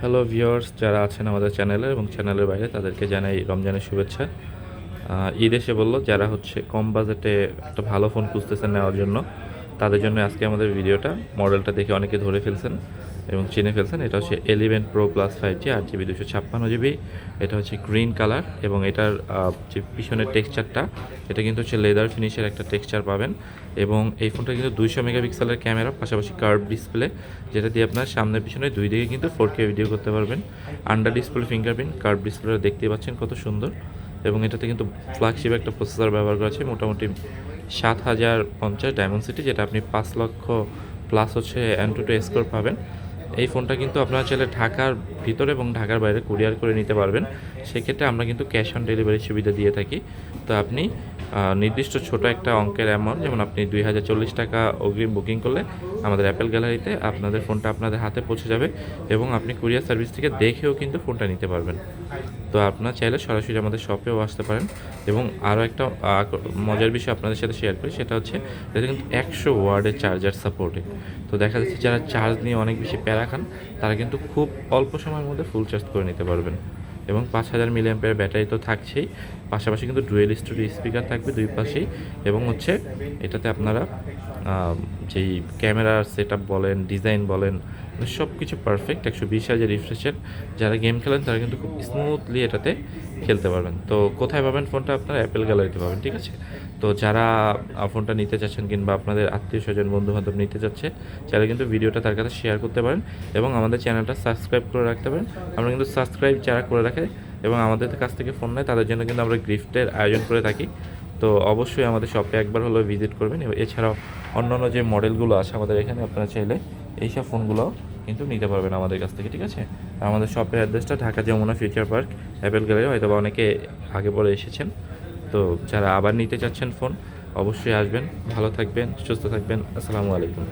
Hello viewers, যারা আছেন আমাদের চ্যানেলে এবং চ্যানেলের বাইরে তাদেরকে জানাই রমজানের শুভেচ্ছা। ঈদ এসে বলল, যারা হচ্ছে কম বাজেটে একটা ভালো ফোন খুঁজতেছেন নেওয়ার জন্য, তাদের জন্য আজকে আমাদের ভিডিওটা। মডেলটা দেখে অনেকে ধরে ফেলছেন এবং চিনে ফেলছেন। এটা হচ্ছে 11 Pro Plus 5G 8GB 256GB। এটা হচ্ছে গ্রিন কালার এবং এটার যে পিছনের টেক্সচারটা, এটা কিন্তু হচ্ছে লেদার ফিনিশের একটা টেক্সচার পাবেন। এবং এই ফোনটা কিন্তু 200 মেগাপিক্সেলের ক্যামেরা, পাশাপাশি কার্ভ ডিসপ্লে, যেটা দিয়ে আপনার সামনে পিছনে দুই দিকে কিন্তু 4K ভিডিও করতে পারবেন। Under display fingerprint, curve display দেখতেই পাচ্ছেন কত সুন্দর। এবং এটাতে কিন্তু ফ্ল্যাগশিপ একটা প্রসেসর ব্যবহার করা আছে, মোটামুটি 7050 ডায়মন্ড সিটি, যেটা আপনি 5 লক্ষ প্লাস হচ্ছে অ্যান্ড্রয়েড স্কোর পাবেন। এই ফোনটা কিন্তু আপনারা চাইলে ঢাকার ভিতরে এবং ঢাকার বাইরে কুরিয়ার করে নিতে পারবেন। সেক্ষেত্রে আমরা কিন্তু ক্যাশ অন ডেলিভারির সুবিধা দিয়ে থাকি। তো আপনি নির্দিষ্ট ছোট একটা অঙ্কের অ্যামাউন্ট, যেমন আপনি 2040 টাকা অগ্রিম বুকিং করলে আমাদের অ্যাপেল গ্যালারিতে আপনাদের ফোনটা আপনাদের হাতে পৌঁছে যাবে এবং আপনি কুরিয়ার সার্ভিস থেকে দেখেও কিন্তু ফোনটা নিতে পারবেন। তো আপনারা চাইলে সরাসরি আমাদের শপেও আসতে পারেন। এবং আরও একটা মজার বিষয় আপনাদের সাথে শেয়ার করি, সেটা হচ্ছে এটা কিন্তু 100 ওয়ার্ডের চার্জার সাপোর্টে। তো দেখা যাচ্ছে যারা চার্জ নিয়ে অনেক বেশি প্যারা খান, তারা কিন্তু খুব অল্প সময়ের মধ্যে ফুল চার্জ করে নিতে পারবেন। এবং 5000 মিলিঅ্যাম্পিয়ার ব্যাটারি তো থাকছেই, পাশাপাশি কিন্তু ডুয়েল স্টুডিও স্পিকার থাকবে দুই পাশেই। এবং হচ্ছে এটাতে আপনারা যেই ক্যামেরার সেট আপ বলেন, ডিজাইন বলেন, সব কিছু পারফেক্ট। 120 হাজার রিফ্রেশের। যারা গেম খেলেন তারা কিন্তু খুব স্মুথলি এটাতে খেলতে পারবেন। তো কোথায় পাবেন ফোনটা? আপনারা অ্যাপেল গ্যালারিতে পাবেন, ঠিক আছে? তো যারা ফোনটা নিতে চাচ্ছেন কিংবা আপনাদের আত্মীয় স্বজন বন্ধুবান্ধব নিতে চাচ্ছে, চাইলে কিন্তু ভিডিওটা তার কাছে শেয়ার করতে পারেন এবং আমাদের চ্যানেলটা সাবস্ক্রাইব করে রাখতে পারেন। আমরা কিন্তু সাবস্ক্রাইব যারা করে রাখে এবং আমাদের কাছ থেকে ফোন নেয়, তাদের জন্য কিন্তু আমরা গিফটের আয়োজন করে থাকি। তো অবশ্যই আমাদের শপে একবার হলেও ভিজিট করবেন। এছাড়াও অন্যান্য যে মডেলগুলো আছে আমাদের এখানে, আপনারা চাইলে এইসব ফোনগুলো কিন্তু নিতে পারবেন আমাদের কাছ থেকে, ঠিক আছে? আমাদের শপের অ্যাড্রেসটা Dhaka Jamuna Future Park, Apple Gallery. হয়তো বা অনেকে আগে পরে এসেছেন। তো যারা আবার নিতে চাচ্ছেন ফোন, অবশ্যই আসবেন। ভালো থাকবেন, সুস্থ থাকবেন। আসসালামু আলাইকুম।